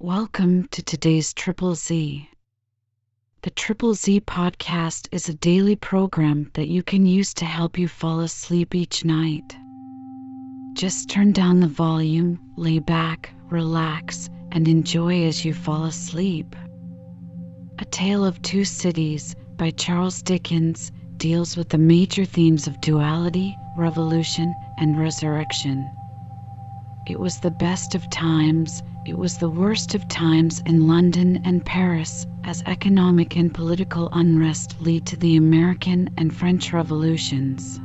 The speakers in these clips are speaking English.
Welcome to today's Triple Z. The Triple Z podcast is a daily program that you can use to help you fall asleep each night. Just turn down the volume, lay back, relax, and enjoy as you fall asleep. A Tale of Two Cities by Charles Dickens deals with the major themes of duality, revolution, and resurrection. It was the best of times, it was the worst of times in London and Paris as economic and political unrest lead to the American and French revolutions.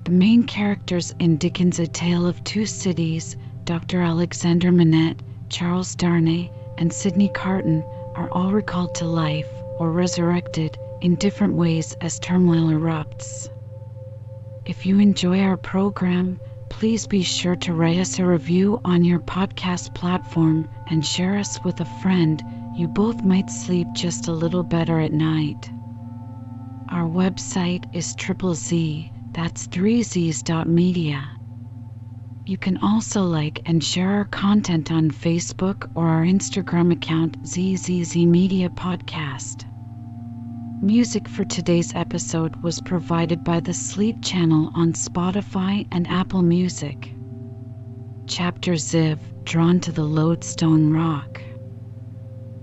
The main characters in Dickens' A Tale of Two Cities, Dr. Alexandre Manette, Charles Darnay, and Sydney Carton, are all recalled to life or resurrected in different ways as turmoil erupts. If you enjoy our program, please be sure to write us a review on your podcast platform and share us with a friend. You both might sleep just a little better at night. Our website is ZZZ, that's 3z's.media. You can also like and share our content on Facebook or our Instagram account ZZZ Media Podcast. Music for today's episode was provided by the Sleep channel on Spotify and Apple Music. Chapter Ziv, Drawn to the Lodestone Rock.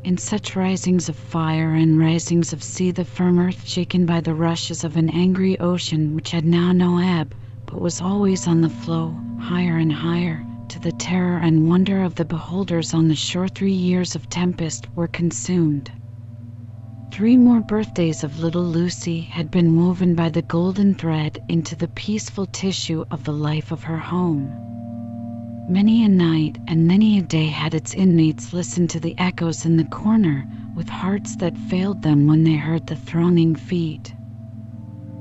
In such risings of fire and risings of sea, the firm earth shaken by the rushes of an angry ocean which had now no ebb, but was always on the flow, higher and higher, to the terror and wonder of the beholders on the shore. 3 years of tempest were consumed. 3 more birthdays of little Lucy had been woven by the golden thread into the peaceful tissue of the life of her home. Many a night and many a day had its inmates listened to the echoes in the corner with hearts that failed them when they heard the throning feet.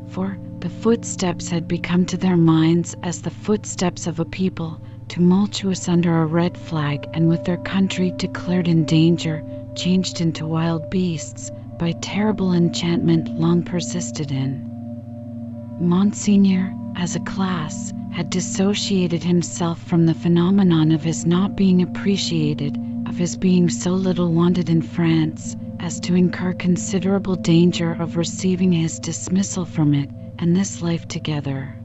For the footsteps had become to their minds as the footsteps of a people, tumultuous under a red flag and with their country declared in danger, changed into wild beasts, by terrible enchantment long persisted in. Monsignor, as a class, had dissociated himself from the phenomenon of his not being appreciated, of his being so little wanted in France, as to incur considerable danger of receiving his dismissal from it and this life together.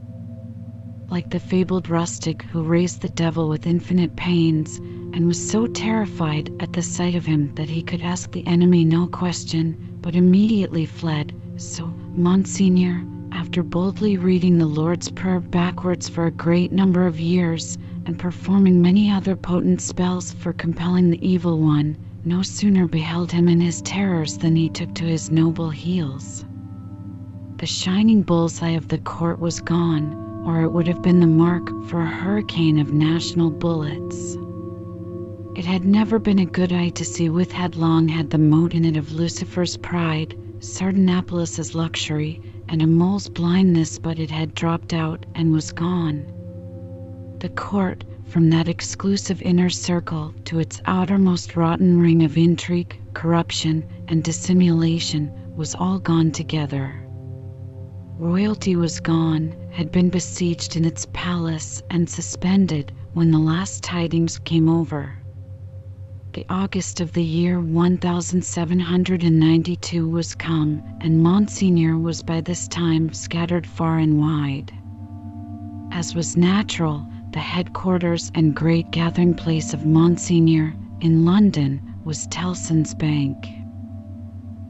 Like the fabled rustic who raised the devil with infinite pains, and was so terrified at the sight of him that he could ask the enemy no question, but immediately fled, so Monsignor, after boldly reading the Lord's Prayer backwards for a great number of years, and performing many other potent spells for compelling the evil one, no sooner beheld him in his terrors than he took to his noble heels. The shining bullseye of the court was gone, or it would have been the mark for a hurricane of national bullets. It had never been a good eye to see with had long had the mote in it of Lucifer's pride, Sardanapalis's luxury, and a mole's blindness, but it had dropped out and was gone. The court, from that exclusive inner circle to its outermost rotten ring of intrigue, corruption, and dissimulation, was all gone together. Royalty was gone, had been besieged in its palace and suspended when the last tidings came over. The August of the year 1792 was come, and Monsignor was by this time scattered far and wide. As was natural, the headquarters and great gathering place of Monsignor in London was Tellson's Bank.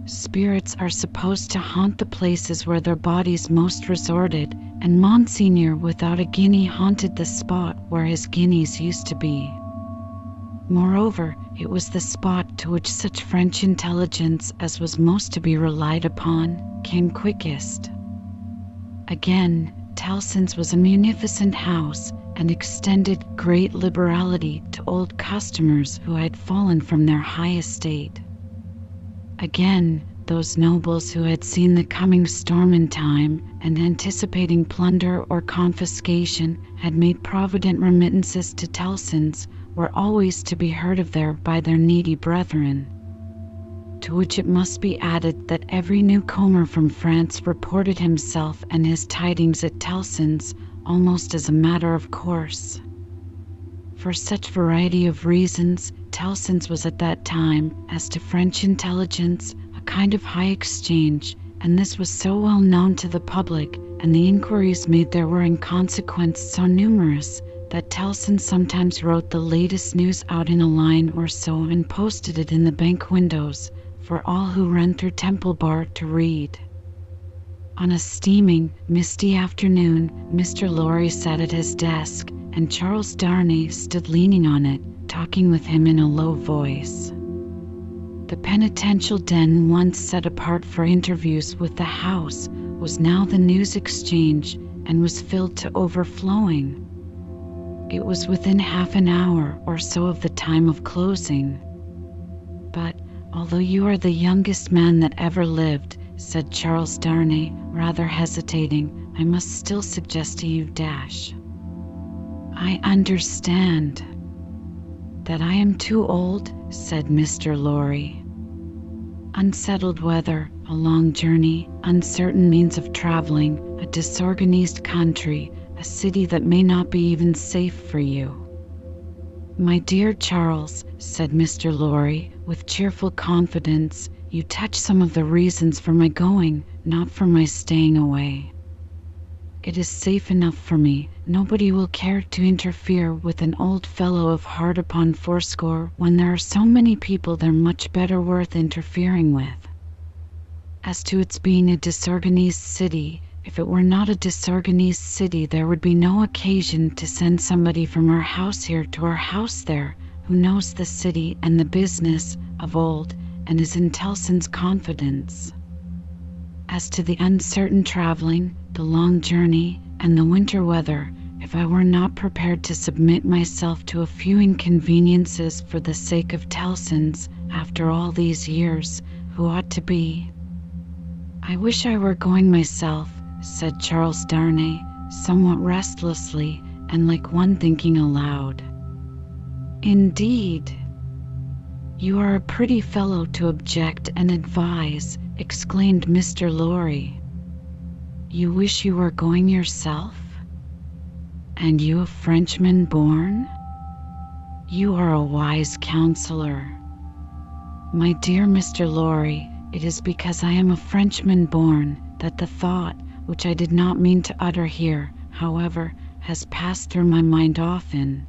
Spirits are supposed to haunt the places where their bodies most resorted, and Monsignor without a guinea haunted the spot where his guineas used to be. Moreover, it was the spot to which such French intelligence as was most to be relied upon came quickest. Again, Tellson's was a munificent house and extended great liberality to old customers who had fallen from their high estate. Again, those nobles who had seen the coming storm in time and anticipating plunder or confiscation had made provident remittances to Tellson's, were always to be heard of there by their needy brethren. To which it must be added that every newcomer from France reported himself and his tidings at Tellson's almost as a matter of course. For such variety of reasons, that Tellson's was at that time, as to French intelligence, a kind of high exchange, and this was so well known to the public, and the inquiries made there were in consequence so numerous, that Tellson sometimes wrote the latest news out in a line or so and posted it in the bank windows for all who ran through Temple Bar to read. On a steaming, misty afternoon, Mr. Lorry sat at his desk, and Charles Darnay stood leaning on it, talking with him in a low voice. The penitential den, once set apart for interviews with the House, was now the news exchange, and was filled to overflowing. It was within half an hour or so of the time of closing. "But, although you are the youngest man that ever lived," said Charles Darnay, rather hesitating, "I must still suggest to you I understand." "That I am too old," said Mr. Lorry. "Unsettled weather, a long journey, uncertain means of traveling, a disorganized country, a city that may not be even safe for you." "My dear Charles," said Mr. Lorry, with cheerful confidence, "you touch some of the reasons for my going, not for my staying away. It is safe enough for me. Nobody will care to interfere with an old fellow of heart upon fourscore when there are so many people they're much better worth interfering with. As to its being a disorganized city, if it were not a disorganized city there would be no occasion to send somebody from our house here to our house there, who knows the city and the business of old, and is in Tellson's confidence. As to the uncertain traveling, the long journey, and the winter weather, if I were not prepared to submit myself to a few inconveniences for the sake of Tellson's, after all these years, who ought to be—" "I wish I were going myself," said Charles Darnay, somewhat restlessly, and like one thinking aloud. "Indeed! You are a pretty fellow to object and advise," exclaimed Mr. Lorry. "You wish you were going yourself? And you a Frenchman born? You are a wise counselor." "My dear Mr. Lorry, it is because I am a Frenchman born that the thought, which I did not mean to utter here, however, has passed through my mind often.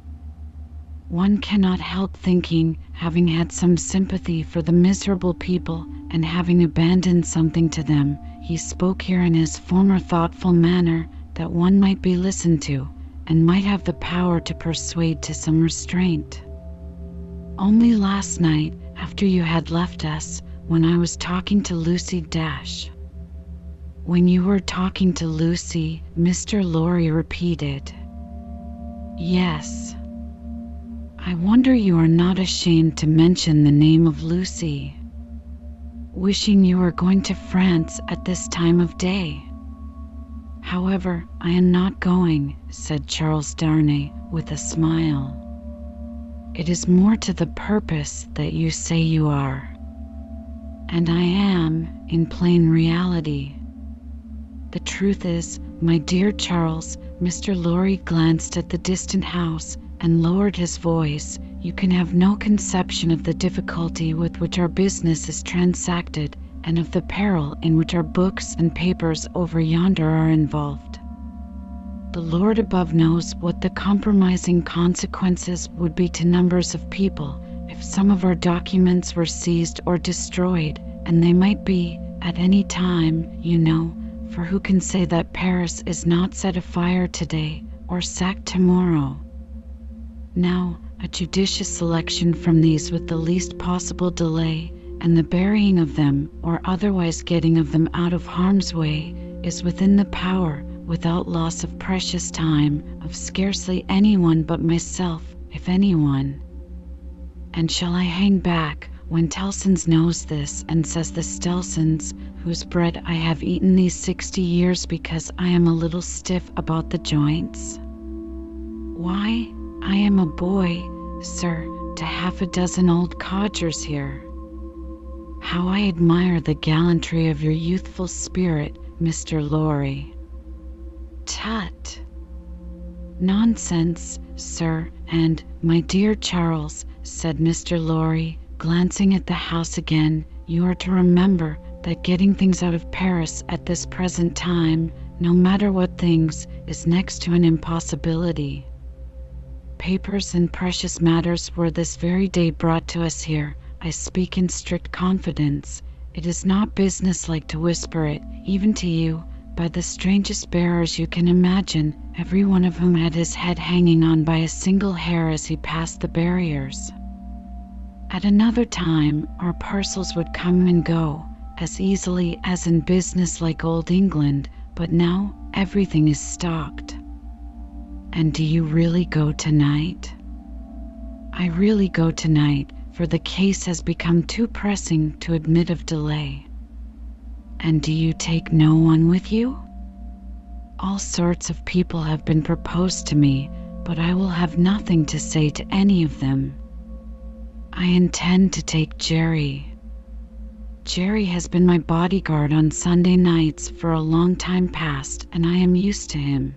One cannot help thinking, having had some sympathy for the miserable people, and having abandoned something to them," he spoke here in his former thoughtful manner, "that one might be listened to, and might have the power to persuade to some restraint. Only last night, after you had left us, when I was talking to Lucy "When you were talking to Lucy," Mr. Lorry repeated. "Yes. I wonder you are not ashamed to mention the name of Lucy. Wishing you were going to France at this time of day." "However, I am not going," said Charles Darnay, with a smile. "It is more to the purpose that you say you are. And I am, in plain reality. The truth is, my dear Charles," Mr. Lorry glanced at the distant house and lowered his voice, "you can have no conception of the difficulty with which our business is transacted, and of the peril in which our books and papers over yonder are involved. The Lord above knows what the compromising consequences would be to numbers of people if some of our documents were seized or destroyed, and they might be, at any time, you know, for who can say that Paris is not set afire today, or sacked tomorrow? Now, a judicious selection from these with the least possible delay, and the burying of them, or otherwise getting of them out of harm's way, is within the power, without loss of precious time, of scarcely anyone but myself, if anyone. And shall I hang back, when Tellson's knows this, and says the Tellsons, whose bread I have eaten these 60 years because I am a little stiff about the joints? Why, I am a boy, sir, to half a dozen old codgers here. How I admire the gallantry of your youthful spirit, Mr. Lorry." "Tut! Nonsense, sir, and, my dear Charles," said Mr. Lorry, glancing at the house again, "you are to remember that getting things out of Paris at this present time, no matter what things, is next to an impossibility. Papers and precious matters were this very day brought to us here. I speak in strict confidence. It is not businesslike to whisper it, even to you, by the strangest bearers you can imagine, every one of whom had his head hanging on by a single hair as he passed the barriers. At another time, our parcels would come and go, as easily as in business-like old England, but now everything is stocked." "And do you really go tonight?" "I really go tonight, for the case has become too pressing to admit of delay." "And do you take no one with you?" "All sorts of people have been proposed to me, but I will have nothing to say to any of them." "I intend to take Jerry." "Jerry has been my bodyguard on Sunday nights for a long time past, and I am used to him.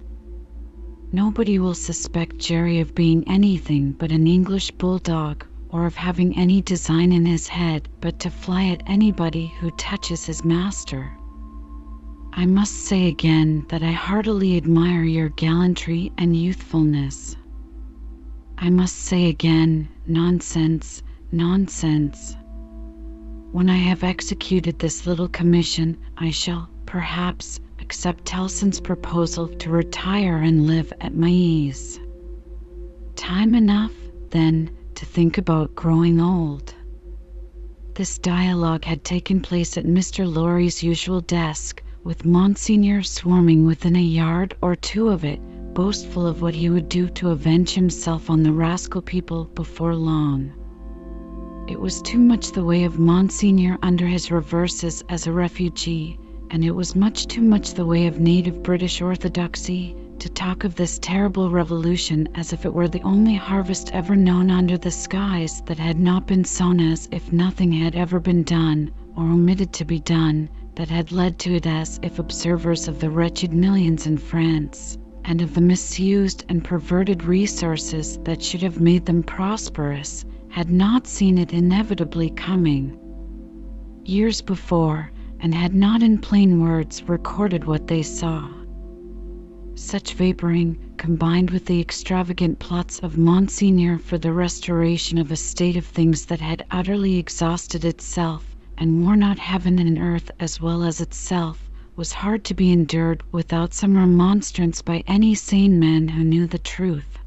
Nobody will suspect Jerry of being anything but an English bulldog, or of having any design in his head but to fly at anybody who touches his master. I must say again that I heartily admire your gallantry and youthfulness. I must say again, nonsense, nonsense. When I have executed this little commission, I shall, perhaps, accept Tellson's proposal to retire and live at my ease. Time enough, then, to think about growing old." This dialogue had taken place at Mr. Lorry's usual desk, with Monsignor swarming within a yard or two of it, boastful of what he would do to avenge himself on the rascal people before long. It was too much the way of Monsignor under his reverses as a refugee, and it was much too much the way of native British orthodoxy, to talk of this terrible revolution as if it were the only harvest ever known under the skies that had not been sown, as if nothing had ever been done, or omitted to be done, that had led to it, as if observers of the wretched millions in France, and of the misused and perverted resources that should have made them prosperous, had not seen it inevitably coming years before, and had not in plain words recorded what they saw. Such vaporing, combined with the extravagant plots of Monsignor for the restoration of a state of things that had utterly exhausted itself, and worn out heaven and earth as well as itself, was hard to be endured without some remonstrance by any sane man who knew the truth.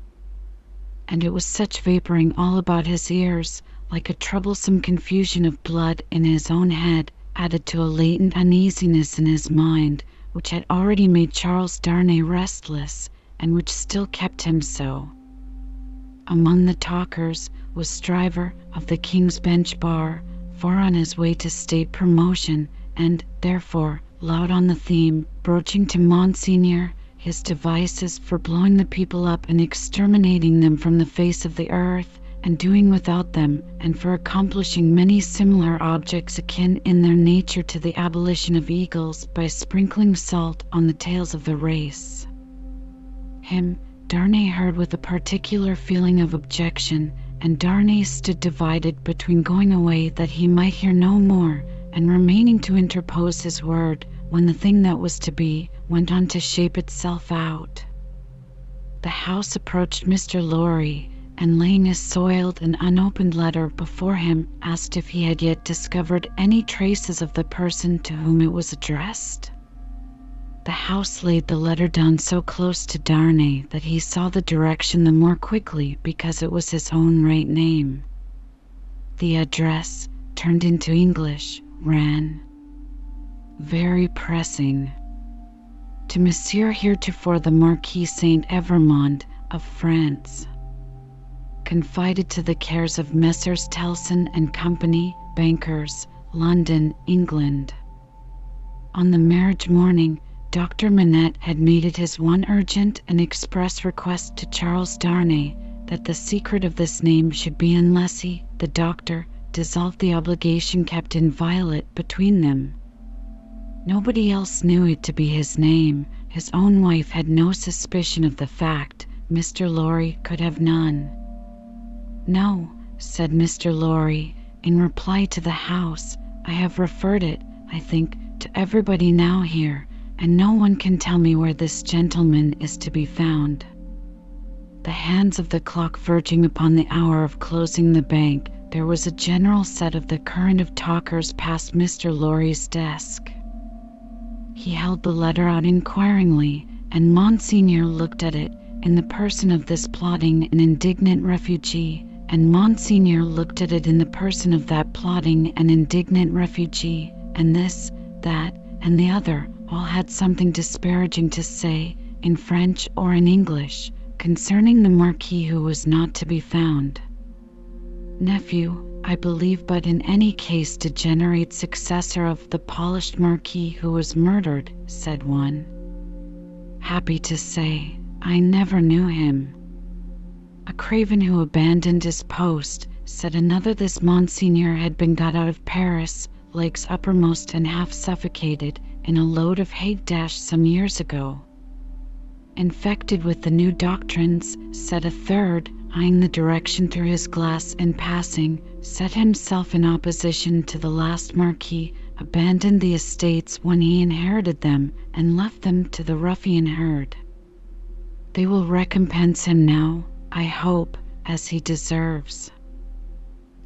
And it was such vaporing all about his ears, like a troublesome confusion of blood in his own head, added to a latent uneasiness in his mind, which had already made Charles Darnay restless, and which still kept him so. Among the talkers was Stryver of the King's Bench Bar, far on his way to state promotion, and, therefore, loud on the theme, broaching to Monsignor his devices for blowing the people up and exterminating them from the face of the earth, and doing without them, and for accomplishing many similar objects akin in their nature to the abolition of eagles by sprinkling salt on the tails of the race. Him Darnay heard with a particular feeling of objection, and Darnay stood divided between going away that he might hear no more, and remaining to interpose his word, when the thing that was to be went on to shape itself out. The house approached Mr. Lorry, and laying a soiled and unopened letter before him, asked if he had yet discovered any traces of the person to whom it was addressed. The house laid the letter down so close to Darnay that he saw the direction the more quickly because it was his own right name. The address, turned into English, ran: "Very pressing. To Monsieur heretofore the Marquis Saint Evremond of France. Confided to the cares of Messrs. Tellson and Company, Bankers, London, England." On the marriage morning, Dr. Manette had made it his one urgent and express request to Charles Darnay that the secret of this name should be, unless he, the doctor, dissolved the obligation kept inviolate between them. Nobody else knew it to be his name. His own wife had no suspicion of the fact. Mr. Lorry could have none. No, said Mr. Lorry, in reply to the house. I have referred it, I think, to everybody now here, and no one can tell me where this gentleman is to be found. The hands of the clock verging upon the hour of closing the bank, there was a general set of the current of talkers past Mr. Lorry's desk. He held the letter out inquiringly, and Monsignor looked at it, in the person of this plotting and indignant refugee, and Monsignor looked at it in the person of that plotting and indignant refugee, and this, that, and the other, all had something disparaging to say, in French or in English, concerning the Marquis who was not to be found. Nephew, I believe, but in any case degenerate successor of the polished Marquis who was murdered, said one. Happy to say, I never knew him. A craven who abandoned his post, said another. This Monsignor had been got out of Paris, legs uppermost and half suffocated, in a load of hay some years ago. Infected with the new doctrines, said a third, eyeing the direction through his glass in passing, set himself in opposition to the last Marquis, abandoned the estates when he inherited them, and left them to the ruffian herd. They will recompense him now, I hope, as he deserves.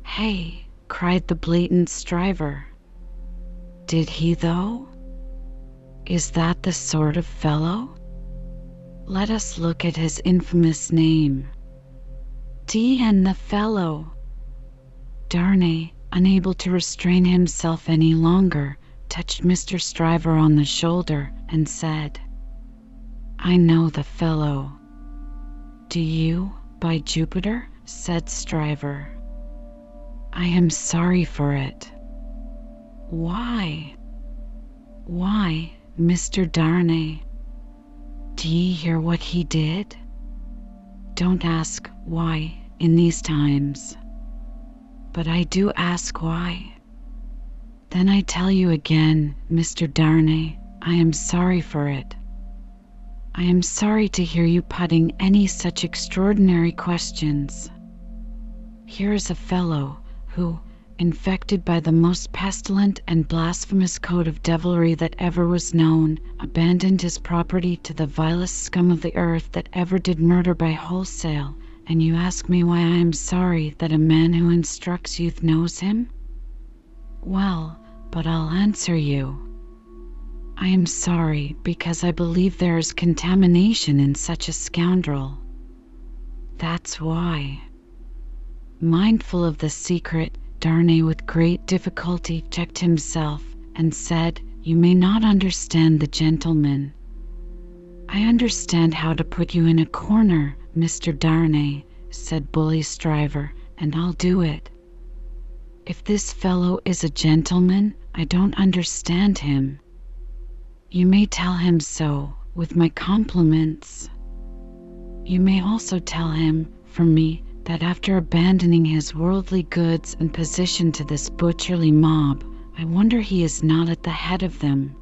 Hey, cried the blatant Stryver. Did he, though? Is that the sort of fellow? Let us look at his infamous name. D.N. the fellow. Darnay, unable to restrain himself any longer, touched Mr. Stryver on the shoulder and said, I know the fellow. Do you, by Jupiter? Said Stryver. I am sorry for it. Why? Why, Mr. Darnay? Do ye hear what he did? Don't ask why in these times. But I do ask why. Then I tell you again, Mr. Darnay, I am sorry for it. I am sorry to hear you putting any such extraordinary questions. Here is a fellow who, infected by the most pestilent and blasphemous code of devilry that ever was known, abandoned his property to the vilest scum of the earth that ever did murder by wholesale, and you ask me why I am sorry that a man who instructs youth knows him? Well, but I'll answer you. I am sorry because I believe there is contamination in such a scoundrel. That's why. Mindful of the secret, Darnay with great difficulty checked himself and said, You may not understand the gentleman. I understand how to put you in a corner, Mr. Darnay, said Bully Stryver, and I'll do it. If this fellow is a gentleman, I don't understand him. You may tell him so, with my compliments. You may also tell him, from me, that after abandoning his worldly goods and position to this butcherly mob, I wonder he is not at the head of them.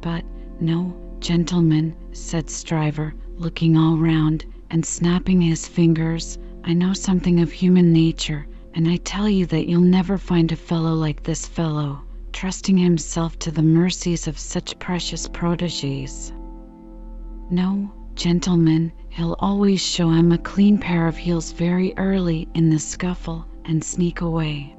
But, no, gentlemen, said Stryver, looking all round, and snapping his fingers, I know something of human nature, and I tell you that you'll never find a fellow like this fellow, trusting himself to the mercies of such precious protégés. No, gentlemen, he'll always show him a clean pair of heels very early in the scuffle and sneak away.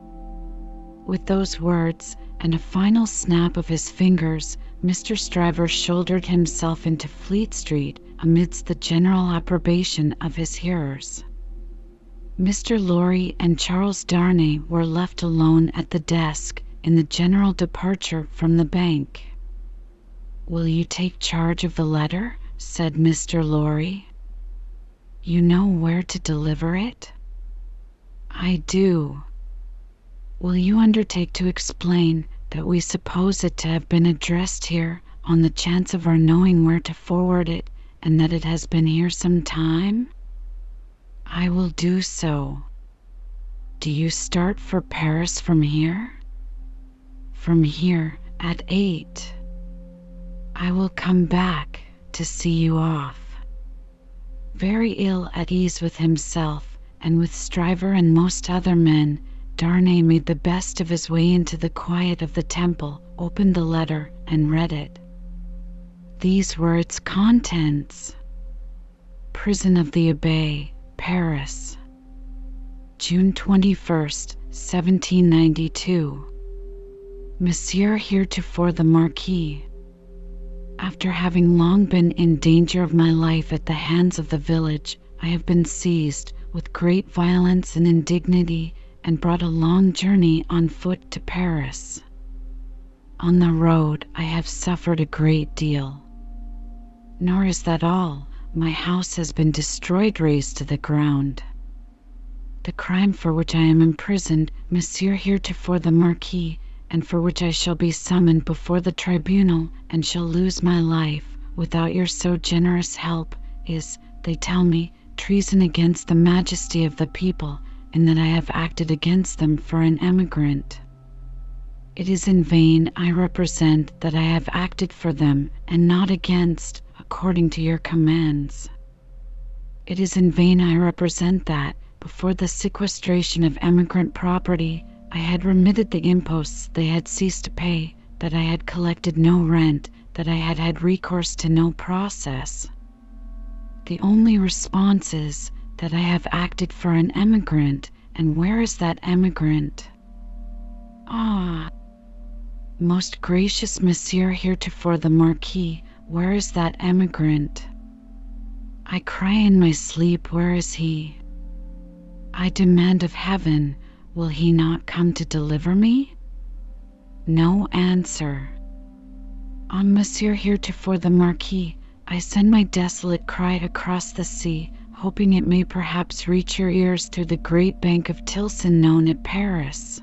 With those words, and a final snap of his fingers, Mr. Stryver shouldered himself into Fleet Street amidst the general approbation of his hearers. Mr. Lorry and Charles Darnay were left alone at the desk in the general departure from the bank. Will you take charge of the letter? Said Mr. Lorry. You know where to deliver it? I do. Will you undertake to explain that we suppose it to have been addressed here on the chance of our knowing where to forward it, and that it has been here some time? I will do so. Do you start for Paris from here? From here at 8. I will come back to see you off. Very ill at ease with himself, and with Stryver and most other men, Darnay made the best of his way into the quiet of the temple, opened the letter, and read it. These were its contents. Prison of the Abbaye, Paris, June 21st, 1792. Monsieur heretofore the Marquis, after having long been in danger of my life at the hands of the village, I have been seized with great violence and indignity and brought a long journey on foot to Paris. On the road I have suffered a great deal. Nor is that all. My house has been destroyed, razed to the ground. The crime for which I am imprisoned, Monsieur heretofore the Marquis, and for which I shall be summoned before the tribunal and shall lose my life without your so generous help, is, they tell me, treason against the majesty of the people, and that I have acted against them for an emigrant. It is in vain I represent that I have acted for them and not against, according to your commands. It is in vain I represent that, before the sequestration of emigrant property, I had remitted the imposts they had ceased to pay, that I had collected no rent, that I had had recourse to no process. The only response is that I have acted for an emigrant, and where is that emigrant? Ah, most gracious Monsieur heretofore the Marquis, where is that emigrant? I cry in my sleep, where is he? I demand of heaven, will he not come to deliver me? No answer. On Monsieur heretofore the Marquis, I send my desolate cry across the sea, hoping it may perhaps reach your ears through the great bank of Tilson known at Paris.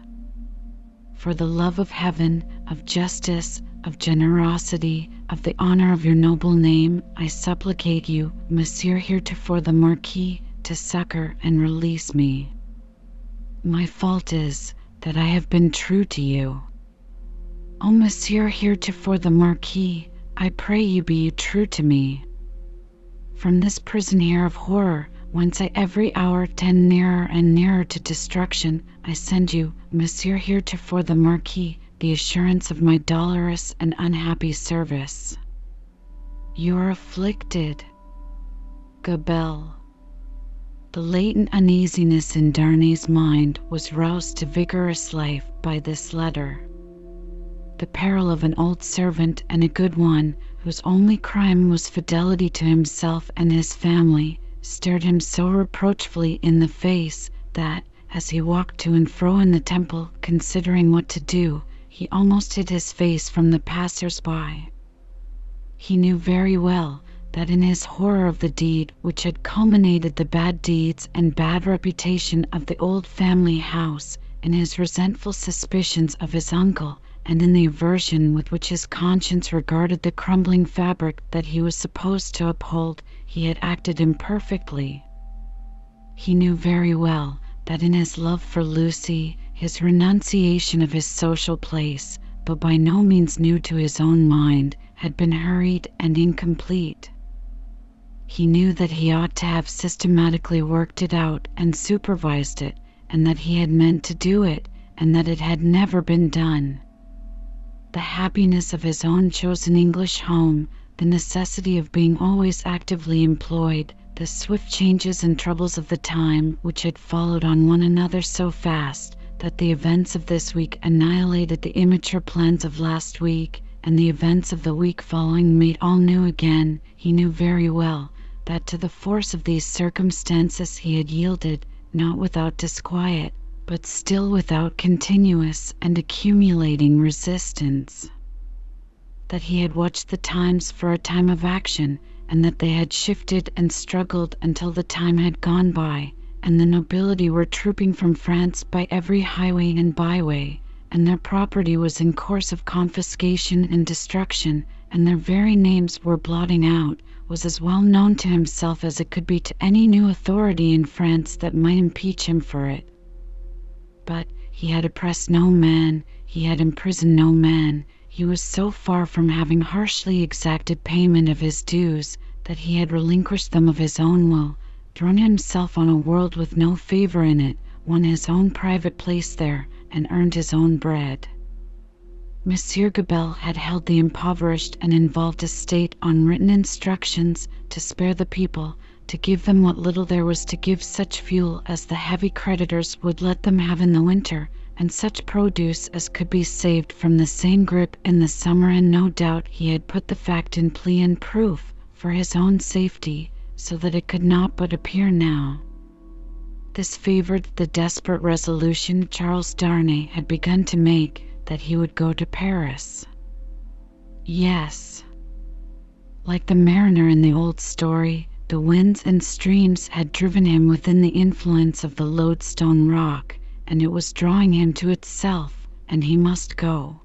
For the love of heaven, of justice, of generosity, of the honor of your noble name, I supplicate you, Monsieur heretofore the Marquis, to succor and release me. My fault is that I have been true to you. O Monsieur heretofore the Marquis, I pray you be true to me. From this prison here of horror, whence I every hour tend nearer and nearer to destruction, I send you, Monsieur heretofore the Marquis, the assurance of my dolorous and unhappy service. You are afflicted. Gabelle. The latent uneasiness in Darnay's mind was roused to vigorous life by this letter. The peril of an old servant and a good one, whose only crime was fidelity to himself and his family, stared him so reproachfully in the face that, as he walked to and fro in the temple, considering what to do, he almost hid his face from the passers-by. He knew very well that in his horror of the deed which had culminated the bad deeds and bad reputation of the old family house, in his resentful suspicions of his uncle, and in the aversion with which his conscience regarded the crumbling fabric that he was supposed to uphold, he had acted imperfectly. He knew very well that in his love for Lucy, his renunciation of his social place, but by no means new to his own mind, had been hurried and incomplete. He knew that he ought to have systematically worked it out and supervised it, and that he had meant to do it, and that it had never been done. The happiness of his own chosen English home, the necessity of being always actively employed, the swift changes and troubles of the time which had followed on one another so fast that the events of this week annihilated the immature plans of last week, and the events of the week following made all new again. He knew very well that to the force of these circumstances he had yielded, not without disquiet, but still without continuous and accumulating resistance. That he had watched the times for a time of action, and that they had shifted and struggled until the time had gone by, and the nobility were trooping from France by every highway and byway, and their property was in course of confiscation and destruction, and their very names were blotting out, was as well known to himself as it could be to any new authority in France that might impeach him for it. But he had oppressed no man, he had imprisoned no man, he was so far from having harshly exacted payment of his dues that he had relinquished them of his own will, thrown himself on a world with no favor in it, won his own private place there, and earned his own bread. Monsieur Gabelle had held the impoverished and involved estate on written instructions to spare the people, to give them what little there was, to give such fuel as the heavy creditors would let them have in the winter, and such produce as could be saved from the same grip in the summer, and no doubt he had put the fact in plea and proof for his own safety, so that it could not but appear now. This favored the desperate resolution Charles Darnay had begun to make, that he would go to Paris. Yes, like the mariner in the old story, the winds and streams had driven him within the influence of the lodestone rock, and it was drawing him to itself, and he must go.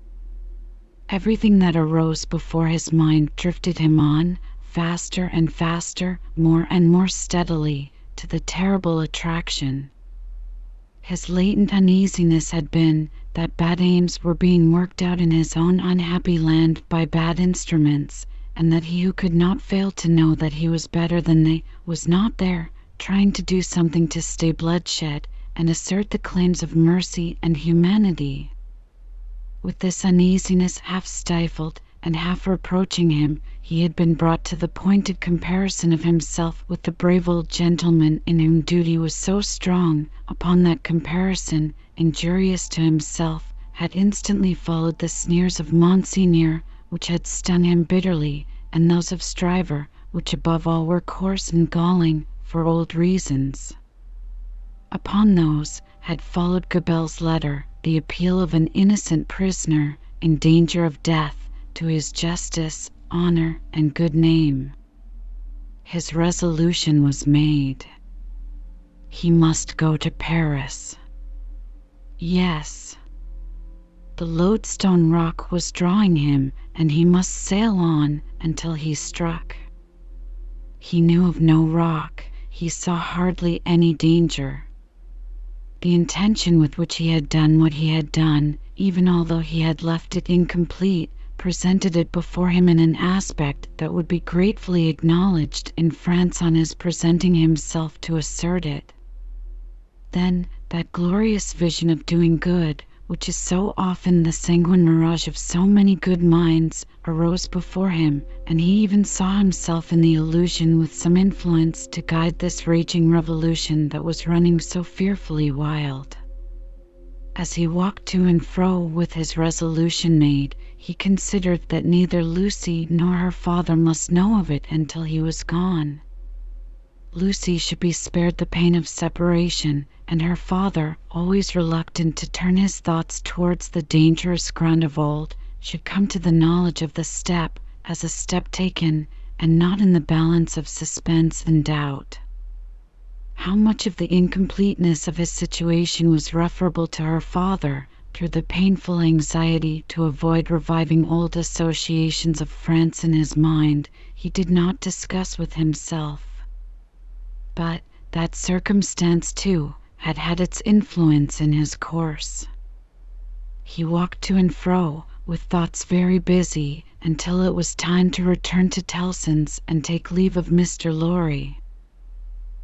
Everything that arose before his mind drifted him on, faster and faster, more and more steadily, to the terrible attraction. His latent uneasiness had been that bad aims were being worked out in his own unhappy land by bad instruments, and that he who could not fail to know that he was better than they was not there, trying to do something to stay bloodshed and assert the claims of mercy and humanity. With this uneasiness half stifled and half reproaching him, he had been brought to the pointed comparison of himself with the brave old gentleman in whom duty was so strong. Upon that comparison, injurious to himself, had instantly followed the sneers of Monseigneur, which had stung him bitterly, and those of Stryver, which above all were coarse and galling, for old reasons. Upon those had followed Gabelle's letter, the appeal of an innocent prisoner in danger of death to his justice, honor, and good name. His resolution was made. He must go to Paris. Yes, the lodestone rock was drawing him, and he must sail on until he struck. He knew of no rock, he saw hardly any danger. The intention with which he had done what he had done, even although he had left it incomplete, presented it before him in an aspect that would be gratefully acknowledged in France on his presenting himself to assert it. Then that glorious vision of doing good, which is so often the sanguine mirage of so many good minds, arose before him, and he even saw himself in the illusion with some influence to guide this raging revolution that was running so fearfully wild. As he walked to and fro with his resolution made, he considered that neither Lucy nor her father must know of it until he was gone. Lucy should be spared the pain of separation, and her father, always reluctant to turn his thoughts towards the dangerous ground of old, should come to the knowledge of the step as a step taken, and not in the balance of suspense and doubt. How much of the incompleteness of his situation was referable to her father, through the painful anxiety to avoid reviving old associations of France in his mind, he did not discuss with himself. But that circumstance, too, had had its influence in his course. He walked to and fro, with thoughts very busy, until it was time to return to Tellson's and take leave of Mr. Lorry.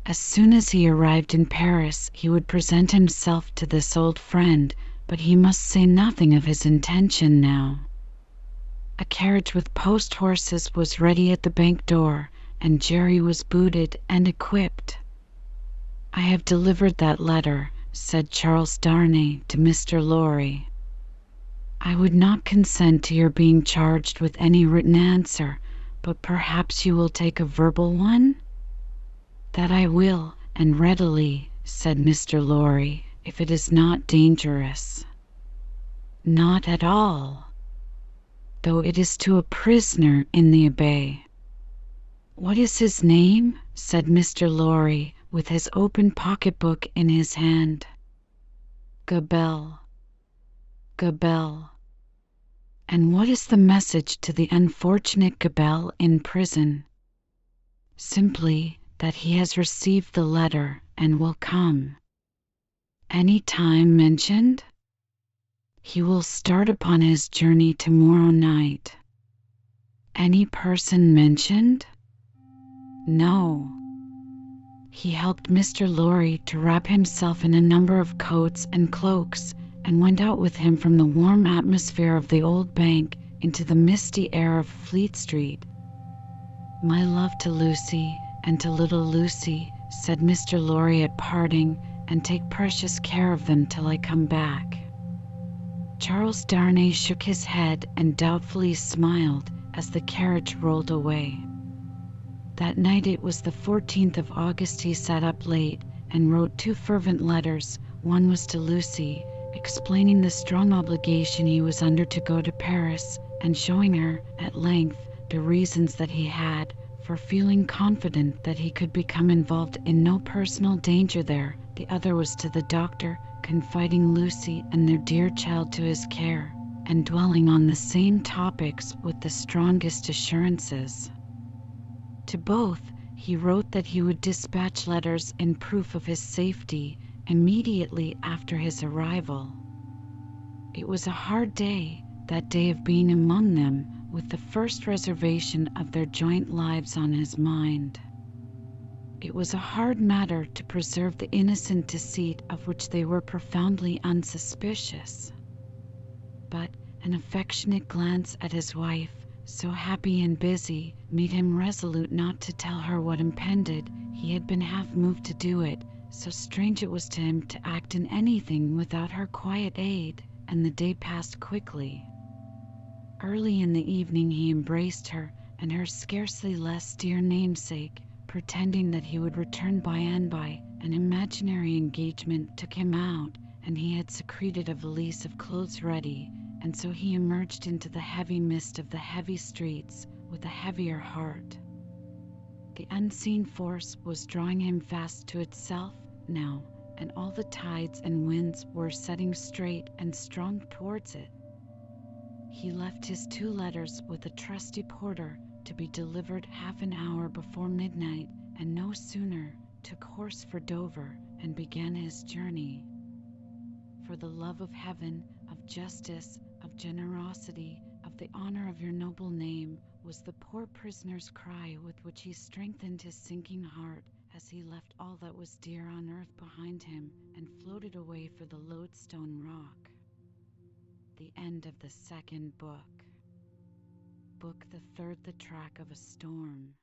As soon as he arrived in Paris, he would present himself to this old friend, but he must say nothing of his intention now. A carriage with post-horses was ready at the bank door, and Jerry was booted and equipped. "I have delivered that letter," said Charles Darnay to Mr. Lorry. "I would not consent to your being charged with any written answer, but perhaps you will take a verbal one?" "That I will, and readily," said Mr. Lorry, "if it is not dangerous." "Not at all, though it is to a prisoner in the Abbaye." "What is his name?" said Mr. Lorry, with his open pocketbook in his hand. "Gabelle. Gabelle. And what is the message to the unfortunate Gabelle in prison?" "Simply that he has received the letter and will come." "Any time mentioned?" "He will start upon his journey tomorrow night." "Any person mentioned?" "No." He helped Mr. Lorry to wrap himself in a number of coats and cloaks and went out with him from the warm atmosphere of the old bank into the misty air of Fleet Street. "My love to Lucy and to little Lucy," said Mr. Lorry at parting, "and take precious care of them till I come back." Charles Darnay shook his head and doubtfully smiled as the carriage rolled away. That night, it was the 14th of August, he sat up late and wrote 2 fervent letters. One was to Lucy, explaining the strong obligation he was under to go to Paris, and showing her, at length, the reasons that he had for feeling confident that he could become involved in no personal danger there. The other was to the doctor, confiding Lucy and their dear child to his care, and dwelling on the same topics with the strongest assurances. To both, he wrote that he would dispatch letters in proof of his safety immediately after his arrival. It was a hard day, that day of being among them, with the first reservation of their joint lives on his mind. It was a hard matter to preserve the innocent deceit of which they were profoundly unsuspicious. But an affectionate glance at his wife, so happy and busy, made him resolute not to tell her what impended. He had been half moved to do it, so strange it was to him to act in anything without her quiet aid, and the day passed quickly. Early in the evening he embraced her and her scarcely less dear namesake, pretending that he would return by and by. An imaginary engagement took him out, and he had secreted a valise of clothes ready, and so he emerged into the heavy mist of the heavy streets with a heavier heart. The unseen force was drawing him fast to itself now, and all the tides and winds were setting straight and strong towards it. He left his 2 letters with a trusty porter to be delivered half an hour before midnight, and no sooner took horse for Dover and began his journey. "For the love of heaven, of justice, of generosity, of the honor of your noble name," was the poor prisoner's cry with which he strengthened his sinking heart as he left all that was dear on earth behind him and floated away for the Lodestone Rock. The end of the 2nd book. Book the 3rd, The Track of a Storm.